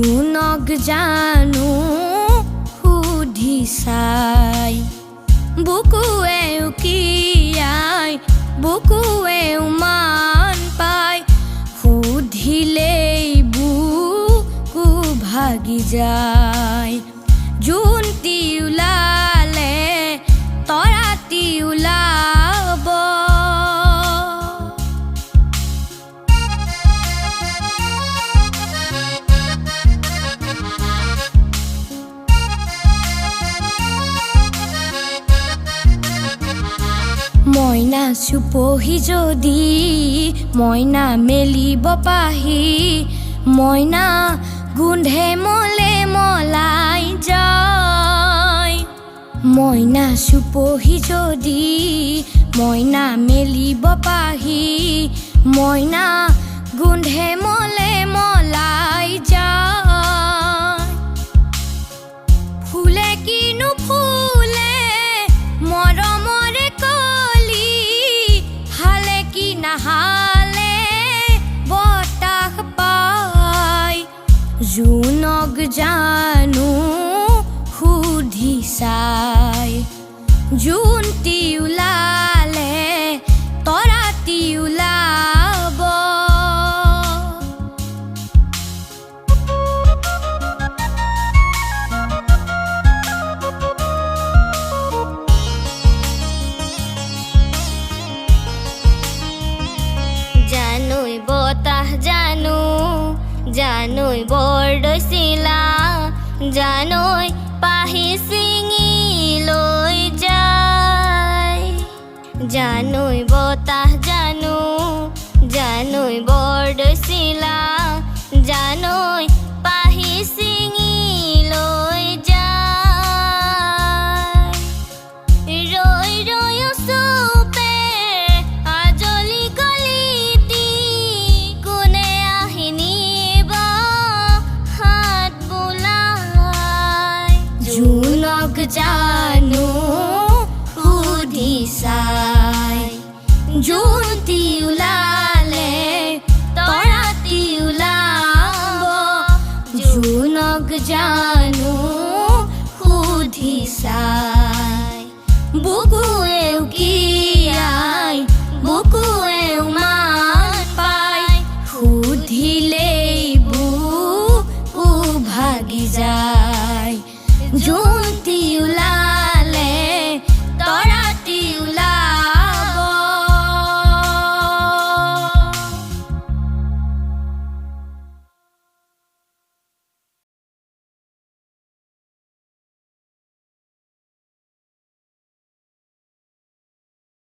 জোনক জানো সুধি চাই বুকুৱে উকিয়াই বুকুৱে উমান পাই সুধিলেই বুকু ভাগি যায় জোনটি ওলালে তৰাটি ওলাব মইনা চুপহি যদি মইনা মেলিব পাহি মইনা গোন্ধে মলে মলাই যায় মইনা চুপহি যদি মইনা মেলিব পাহি মইনা গোন্ধে মলে মলাই যায় ফুলে কিনো ফুলে মৰমৰে নাহালে বতাহ পাই জোনক জানো সুধি চাই জোনটি ওলালে তৰাটি ওলাব জানুই বতাহ জানুই বৰদৈচিলা জানুই পাহি ছিঙি লৈ যায় জানুই বতাহ জানুই বৰদৈচিলা জানুই পাহি ছিঙি লৈ যায় ৰৈ ৰৈ চুপে আজলি কলিতি কোনে আহিনিব হাত বোলাই জোনক জানো সুধি চাই জোনটি ওলালে তৰাটি ওলাব জোনক জানো